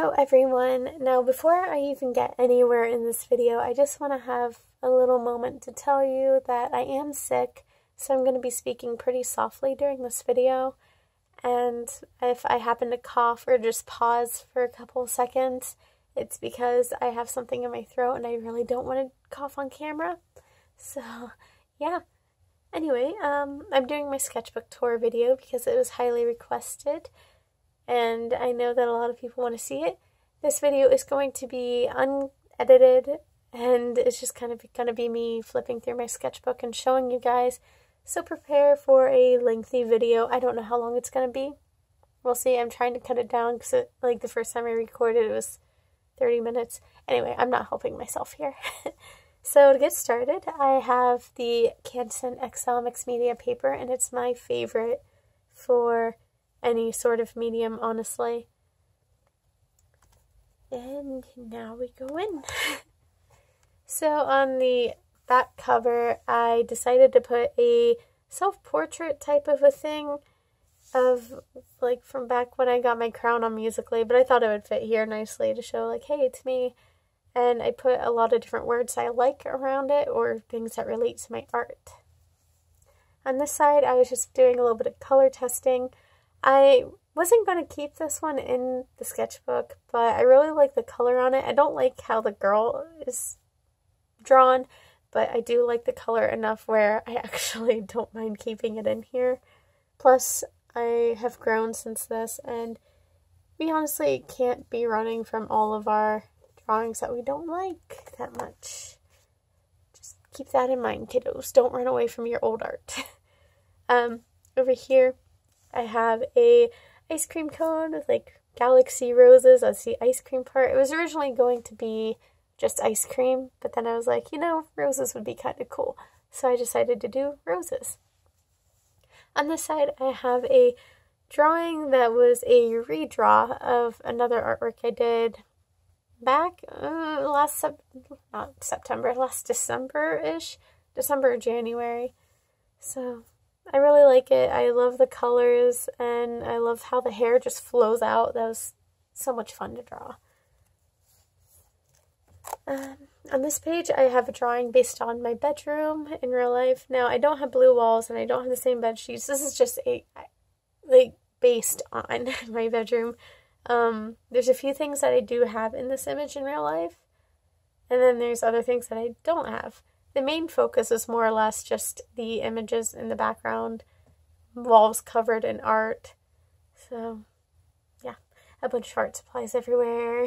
Hello everyone! Now before I even get anywhere in this video, I just want to have a little moment to tell you that I am sick, so I'm going to be speaking pretty softly during this video, and if I happen to cough or just pause for a couple seconds, it's because I have something in my throat and I really don't want to cough on camera. So yeah. Anyway, I'm doing my sketchbook tour video because it was highly requested, and I know that a lot of people want to see it. This video is going to be unedited, and it's just kind of going to be me flipping through my sketchbook and showing you guys. So prepare for a lengthy video. I don't know how long it's going to be. We'll see. I'm trying to cut it down because like the first time I recorded it was 30 minutes. Anyway, I'm not helping myself here. So to get started, I have the Canson XL Mixed Media paper, and it's my favorite for any sort of medium, honestly. And now we go in. So on the back cover, I decided to put a self-portrait type of a thing of like from back when I got my crown on Musical.ly, but I thought it would fit here nicely to show like, hey, it's me. And I put a lot of different words I like around it or things that relate to my art. On this side, I was just doing a little bit of color testing. I wasn't going to keep this one in the sketchbook, but I really like the color on it. I don't like how the girl is drawn, but I do like the color enough where I actually don't mind keeping it in here. Plus, I have grown since this, and we honestly can't be running from all of our drawings that we don't like that much. Just keep that in mind, kiddos. Don't run away from your old art. Over here, I have a ice cream cone with like galaxy roses. That's the ice cream part. It was originally going to be just ice cream, but then I was like, you know, roses would be kind of cool. So I decided to do roses. On this side, I have a drawing that was a redraw of another artwork I did back last December-ish, December or January. So I really like it. I love the colors, and I love how the hair just flows out. That was so much fun to draw. On this page, I have a drawing based on my bedroom in real life. Now, I don't have blue walls, and I don't have the same bed sheets. This is just based on my bedroom. There's a few things that I do have in this image in real life, and then there's other things that I don't have. The main focus is more or less just the images in the background, walls covered in art. So, yeah, a bunch of art supplies everywhere.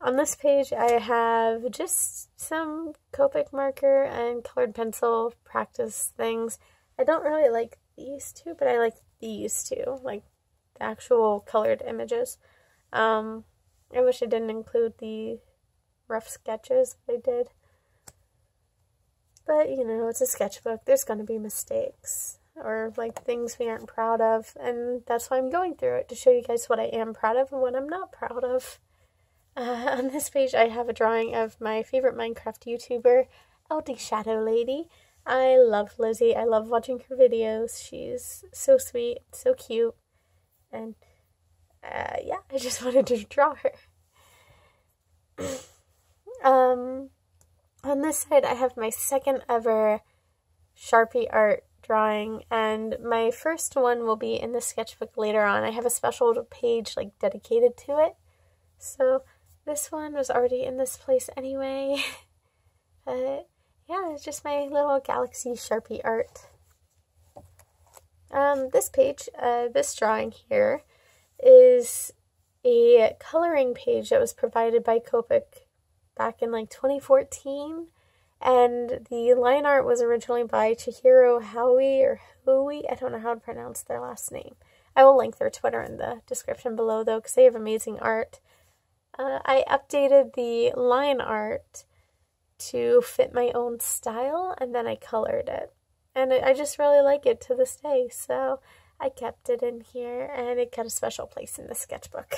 On this page, I have just some Copic marker and colored pencil practice things. I don't really like these two, but I like these two, like the actual colored images. I wish I didn't include the rough sketches, but I did. But, you know, it's a sketchbook. There's going to be mistakes or, like, things we aren't proud of. And that's why I'm going through it, to show you guys what I am proud of and what I'm not proud of. On this page, I have a drawing of my favorite Minecraft YouTuber, LD Shadow Lady. I love Lizzie. I love watching her videos. She's so sweet, so cute. And, yeah, I just wanted to draw her. On this side, I have my second ever Sharpie Art drawing, and my first one will be in the sketchbook later on. I have a special page like dedicated to it, so this one was already in this place anyway. But yeah, it's just my little galaxy Sharpie art. This page, this drawing here, is a coloring page that was provided by Copic back in like 2014, and the line art was originally by Chihiro Howie, or Howie, I don't know how to pronounce their last name. I will link their Twitter in the description below though, because they have amazing art. I updated the line art to fit my own style, and then I colored it, and I just really like it to this day, so I kept it in here, and it got a special place in the sketchbook.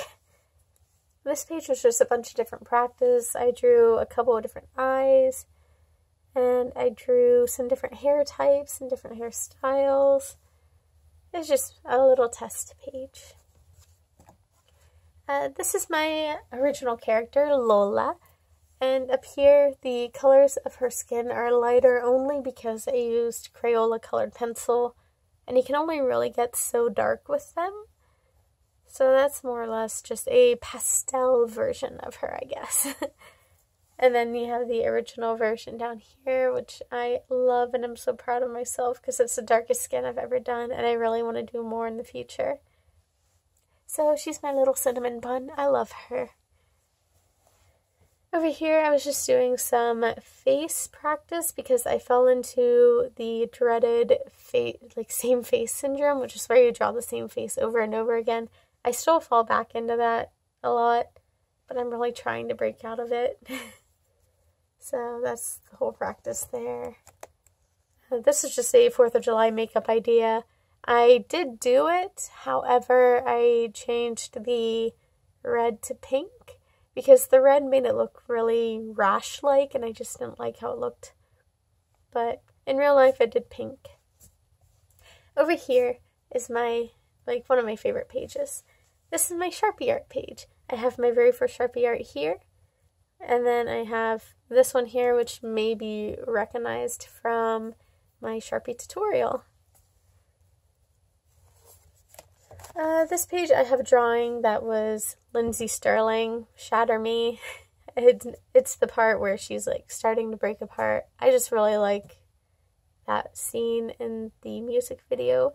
This page was just a bunch of different practice. I drew a couple of different eyes, and I drew some different hair types and different hairstyles. It's just a little test page. This is my original character, Lola, and up here the colors of her skin are lighter only because I used Crayola colored pencil, and you can only really get so dark with them. So that's more or less just a pastel version of her, I guess. And then you have the original version down here, which I love, and I'm so proud of myself because it's the darkest skin I've ever done, and I really want to do more in the future. So she's my little cinnamon bun. I love her. Over here, I was just doing some face practice because I fell into the dreaded same face syndrome, which is where you draw the same face over and over again. I still fall back into that a lot, but I'm really trying to break out of it. So that's the whole practice there. This is just a 4th of July makeup idea. I did do it, however, I changed the red to pink because the red made it look really rash-like, and I just didn't like how it looked. But in real life, I did pink. Over here is my, one of my favorite pages. This is my Sharpie Art page. I have my very first Sharpie Art here, and then I have this one here, which may be recognized from my Sharpie tutorial. This page I have a drawing that was Lindsay Sterling, Shatter Me. It's the part where she's like starting to break apart. I just really like that scene in the music video,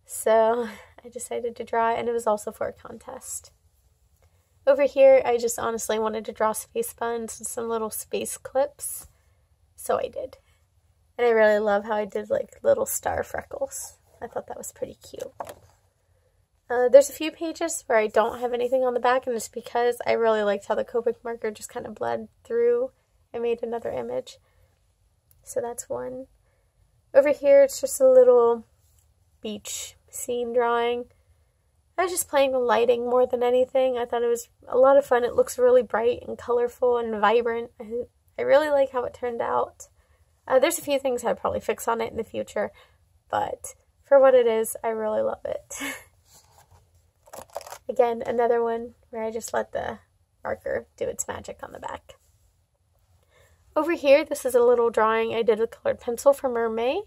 so I decided to draw it, and it was also for a contest. Over here, I just honestly wanted to draw space buns and some little space clips, so I did. And I really love how I did like little star freckles. I thought that was pretty cute. There's a few pages where I don't have anything on the back, and it's because I really liked how the Copic marker just kind of bled through and made another image. So that's one. Over here, it's just a little beach scene drawing. I was just playing with lighting more than anything. I thought it was a lot of fun. It looks really bright and colorful and vibrant. I really like how it turned out. There's a few things I'd probably fix on it in the future, but for what it is, I really love it. Again, another one where I just let the marker do its magic on the back. Over here, this is a little drawing I did with colored pencil for Mermaid,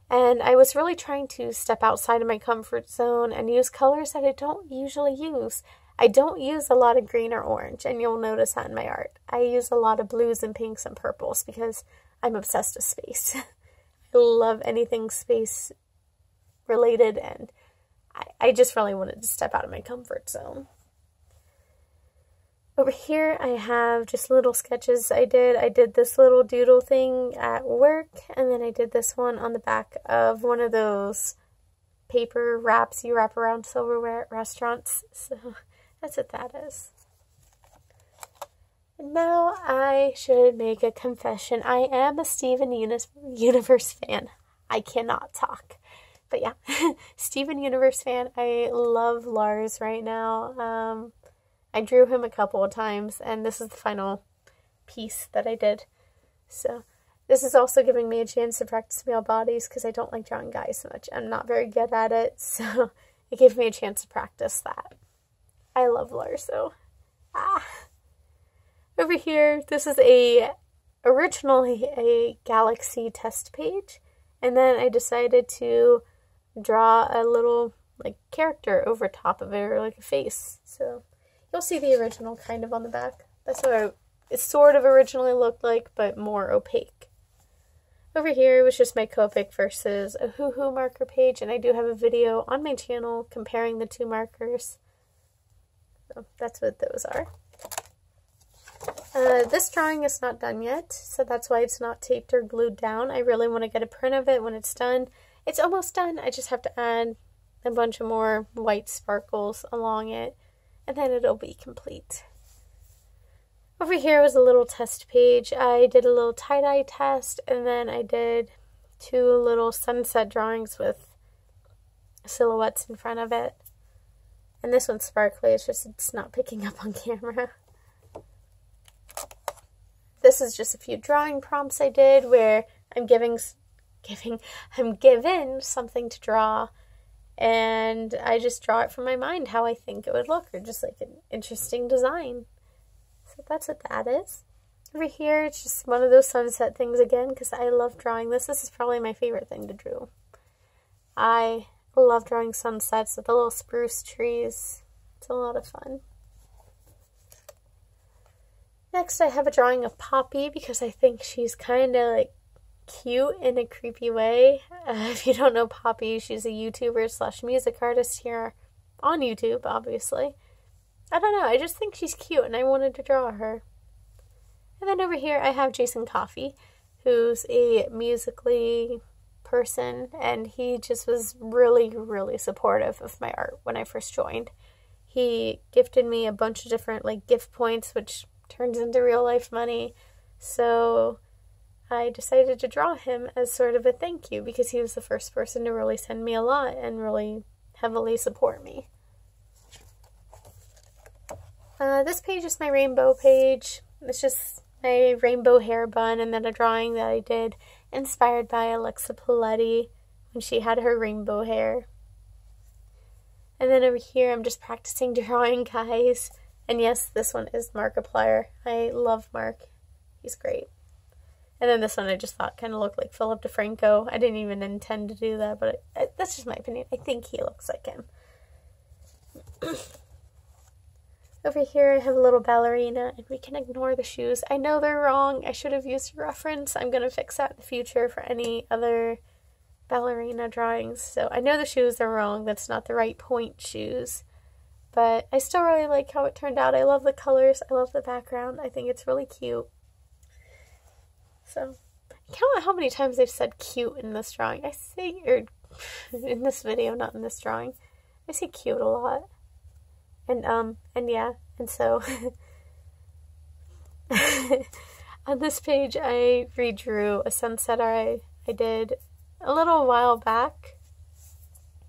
and I was really trying to step outside of my comfort zone and use colors that I don't usually use. I don't use a lot of green or orange, and you'll notice that in my art. I use a lot of blues and pinks and purples because I'm obsessed with space. I love anything space related, and I just really wanted to step out of my comfort zone. Over here, I have just little sketches I did. I did this little doodle thing at work, and then I did this one on the back of one of those paper wraps you wrap around silverware at restaurants. So that's what that is. And now I should make a confession. I am a Steven Universe fan. I cannot talk. But yeah, Steven Universe fan. I love Lars right now. I drew him a couple of times, and this is the final piece that I did. So this is also giving me a chance to practice male bodies because I don't like drawing guys so much. I'm not very good at it, so it gave me a chance to practice that. I love Lars though. Over here, this is originally a Galaxy test page, and then I decided to draw a little character over top of it, or like a face. So you'll see the original kind of on the back. That's what it sort of originally looked like, but more opaque. Over here was just my Copic versus a Hoo-Hoo marker page, and I do have a video on my channel comparing the two markers. So that's what those are. This drawing is not done yet, so that's why it's not taped or glued down. I really want to get a print of it when it's done. It's almost done. I just have to add a bunch of more white sparkles along it, and then it'll be complete. Over here was a little test page. I did a little tie-dye test, and then I did 2 little sunset drawings with silhouettes in front of it. And this one's sparkly, it's not picking up on camera. This is just a few drawing prompts I did where I'm given something to draw, and I just draw it from my mind how I think it would look, or just like an interesting design. So that's what that is. Over here, it's just one of those sunset things again, because I love drawing this. This is probably my favorite thing to do. I love drawing sunsets with the little spruce trees. It's a lot of fun. Next, I have a drawing of Poppy, because I think she's kind of like cute in a creepy way. If you don't know Poppy, she's a YouTuber slash music artist here on YouTube, obviously. I don't know, I just think she's cute and I wanted to draw her. And then over here I have JasonCoffee, who's a Musical.ly person, and he just was really, really supportive of my art when I first joined. He gifted me a bunch of different like gift points, which turns into real life money. So I decided to draw him as sort of a thank you, because he was the first person to really send me a lot and really heavily support me. This page is my rainbow page. It's just my rainbow hair bun, and then a drawing that I did inspired by Alexa Paletti when she had her rainbow hair. And then over here I'm just practicing drawing, guys. And yes, this one is Markiplier. I love Mark. He's great. And then this one I just thought kind of looked like Philip DeFranco. I didn't even intend to do that, but that's just my opinion. I think he looks like him. Over here I have a little ballerina, and we can ignore the shoes. I know they're wrong. I should have used a reference. I'm going to fix that in the future for any other ballerina drawings. So I know the shoes are wrong. That's not the right point shoes. But I still really like how it turned out. I love the colors. I love the background. I think it's really cute. So, count how many times I've said cute in this drawing. I say, or in this video, not in this drawing. I say cute a lot. And yeah, and so on this page I redrew a sunset I did a little while back.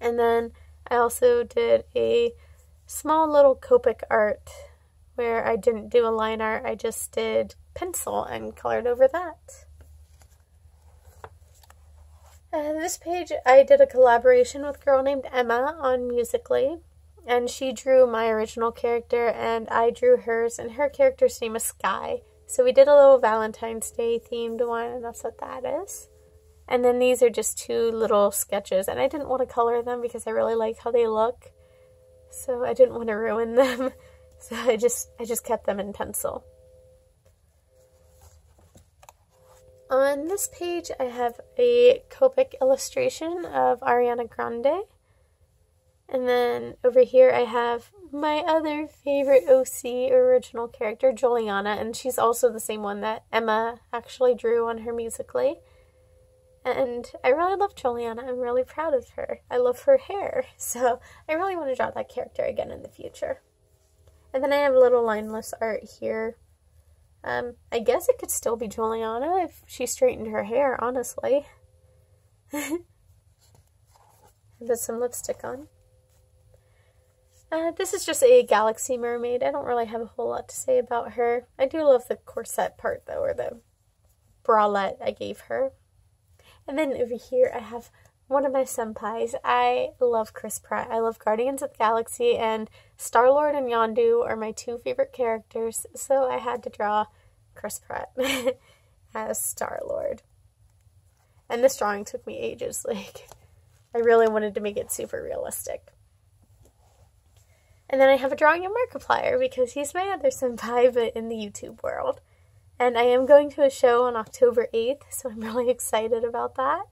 And then I also did a small little Copic art where I didn't do a line art, I just did pencil and colored over that. This page I did a collaboration with a girl named Emma on Musical.ly. And she drew my original character, and I drew hers, and her character's name is Sky. So we did a little Valentine's Day themed one, and that's what that is. And then these are just two little sketches, and I didn't want to color them because I really like how they look. So I didn't want to ruin them. So I just kept them in pencil. On this page I have a Copic illustration of Ariana Grande. And then over here I have my other favorite OC original character, Juliana, and she's also the same one that Emma actually drew on her Musical.ly. And I really love Juliana. I'm really proud of her. I love her hair, so I really want to draw that character again in the future. And then I have a little lineless art here. I guess it could still be Juliana if she straightened her hair, honestly. Put some lipstick on. This is just a galaxy mermaid. I don't really have a whole lot to say about her. I do love the corset part though, or the bralette I gave her. And then over here I have one of my senpais. I love Chris Pratt. I love Guardians of the Galaxy, and Star-Lord and Yondu are my two favorite characters, so I had to draw Chris Pratt as Star-Lord. And this drawing took me ages. Like, I really wanted to make it super realistic. And then I have a drawing of Markiplier because he's my other senpai, but in the YouTube world. And I am going to a show on October 8th, so I'm really excited about that.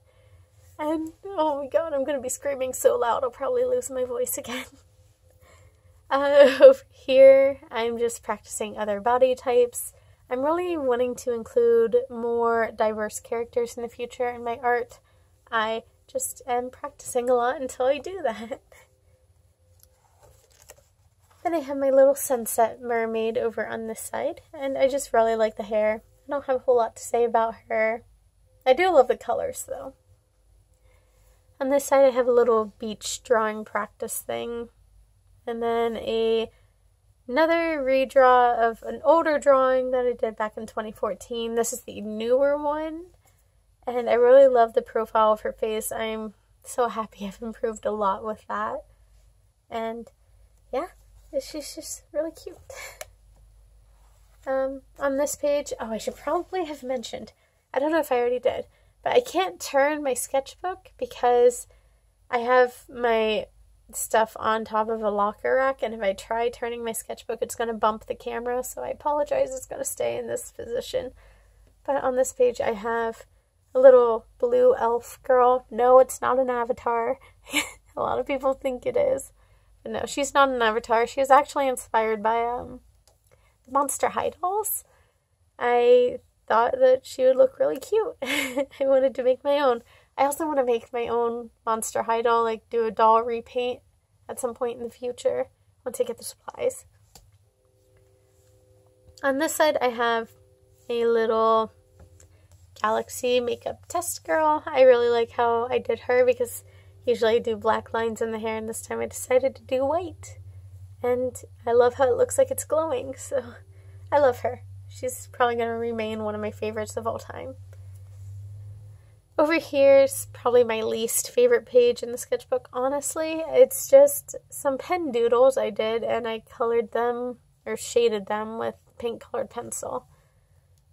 And, oh my god, I'm going to be screaming so loud, I'll probably lose my voice again. Over here, I'm just practicing other body types. I'm really wanting to include more diverse characters in the future in my art. I just am practicing a lot until I do that. Then I have my little sunset mermaid over on this side, and I just really like the hair. I don't have a whole lot to say about her. I do love the colors though. On this side I have a little beach drawing practice thing, and then another redraw of an older drawing that I did back in 2014. This is the newer one, and I really love the profile of her face. I'm so happy I've improved a lot with that. And yeah, she's just really cute. On this page, oh, I should probably have mentioned, I don't know if I already did, but I can't turn my sketchbook because I have my stuff on top of a locker rack, and if I try turning my sketchbook, it's going to bump the camera, so I apologize, it's going to stay in this position. But on this page, I have a little blue elf girl. No, it's not an avatar. A lot of people think it is. But no, she's not an avatar. She was actually inspired by Monster High dolls. I thought that she would look really cute. I wanted to make my own. I also want to make my own Monster High doll, like do a doll repaint at some point in the future once I get the supplies. On this side, I have a little Galaxy makeup test girl. I really like how I did her because usually I do black lines in the hair, and this time I decided to do white. And I love how it looks like it's glowing, so I love her. She's probably going to remain one of my favorites of all time. Over here's probably my least favorite page in the sketchbook, honestly. It's just some pen doodles I did, and I colored them, or shaded them with pink colored pencil.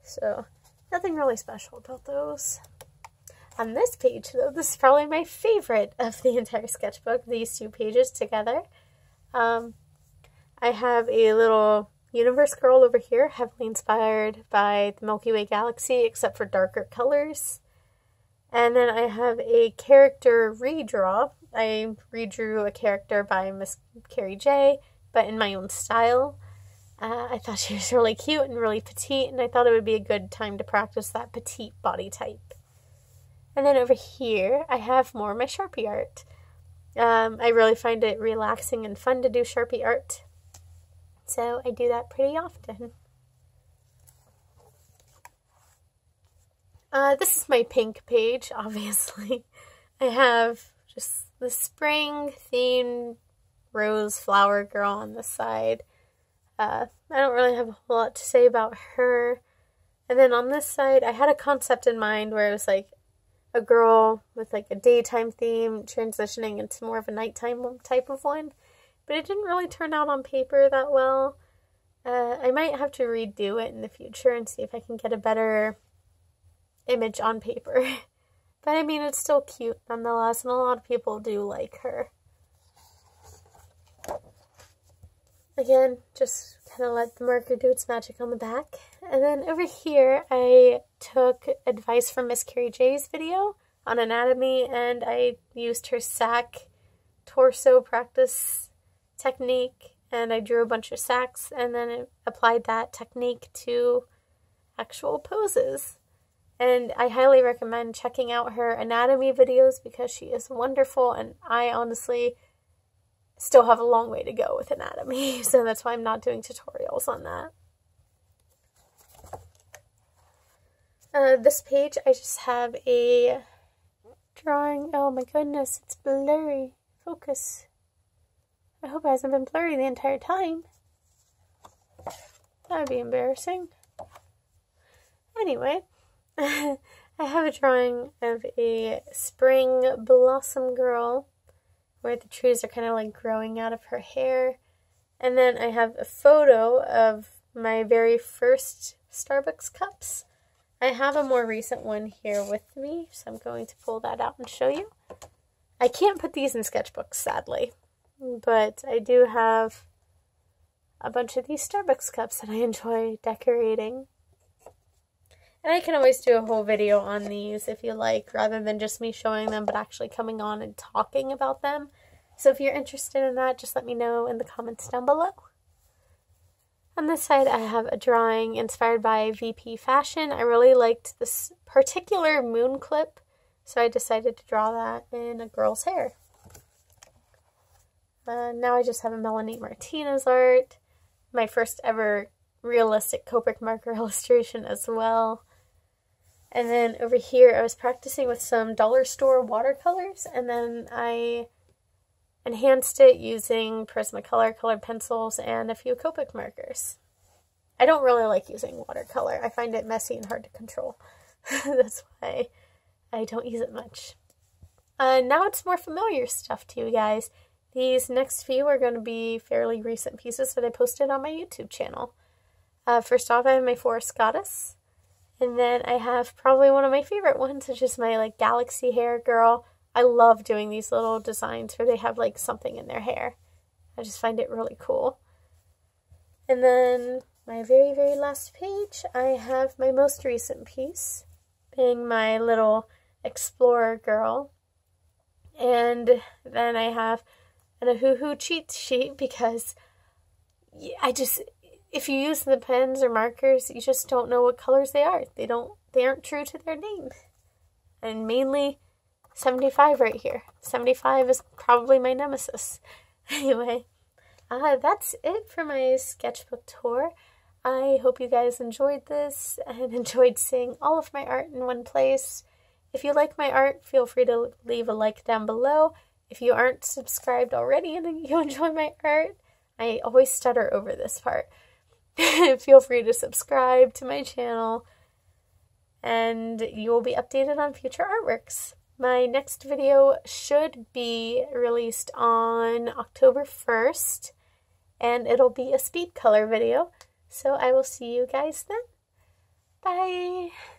So, nothing really special about those. On this page, though, this is probably my favorite of the entire sketchbook, these two pages together. I have a little universe girl over here, heavily inspired by the Milky Way galaxy, except for darker colors. And then I have a character redraw. I redrew a character by Miss Carrie J, but in my own style. I thought she was really cute and really petite, and I thought it would be a good time to practice that petite body type. And then over here, I have more of my Sharpie art. I really find it relaxing and fun to do Sharpie art, so I do that pretty often. This is my pink page, obviously. I have just the spring-themed rose flower girl on this side. I don't really have a whole lot to say about her. And then on this side, I had a concept in mind where it was like a girl with like a daytime theme transitioning into more of a nighttime type of one. But it didn't really turn out on paper that well. I might have to redo it in the future and see if I can get a better image on paper. But I mean, it's still cute nonetheless, and a lot of people do like her. Again, just kind of let the marker do its magic on the back. And then over here, I took advice from Miss Carrie J's video on anatomy, and I used her sack torso practice technique, and I drew a bunch of sacks, and then I applied that technique to actual poses. And I highly recommend checking out her anatomy videos because she is wonderful, and I honestly still have a long way to go with anatomy, so that's why I'm not doing tutorials on that. This page, I just have a drawing. Oh my goodness, it's blurry. Focus. I hope it hasn't been blurry the entire time. That would be embarrassing. Anyway, I have a drawing of a spring blossom girl where the trees are kind of like growing out of her hair. And then I have a photo of my very first Starbucks cups. I have a more recent one here with me, so I'm going to pull that out and show you. I can't put these in sketchbooks, sadly, but I do have a bunch of these Starbucks cups that I enjoy decorating. And I can always do a whole video on these if you like, rather than just me showing them, but actually coming on and talking about them. So if you're interested in that, just let me know in the comments down below. On this side, I have a drawing inspired by VP Fashion. I really liked this particular moon clip, so I decided to draw that in a girl's hair. Now I just have a Melanie Martinez art, my first ever realistic Copic marker illustration as well. And then over here, I was practicing with some dollar store watercolors, and then I enhanced it using Prismacolor colored pencils and a few Copic markers. I don't really like using watercolor. I find it messy and hard to control. That's why I don't use it much. now it's more familiar stuff to you guys. These next few are going to be fairly recent pieces that I posted on my YouTube channel. First off, I have my Forest Goddess. And then I have probably one of my favorite ones, which is my like galaxy hair girl. I love doing these little designs where they have like something in their hair. I just find it really cool. And then my very, very last page, I have my most recent piece, being my little explorer girl. And then I have an Ahoo cheat sheet because if you use the pens or markers, you just don't know what colors they are. They aren't true to their name. And mainly 75 right here. 75 is probably my nemesis. Anyway, that's it for my sketchbook tour. I hope you guys enjoyed this and enjoyed seeing all of my art in one place. If you like my art, feel free to leave a like down below. If you aren't subscribed already and you enjoy my art, I always stutter over this part. Feel free to subscribe to my channel and you will be updated on future artworks. My next video should be released on October 1st and it'll be a speed color video. So I will see you guys then. Bye!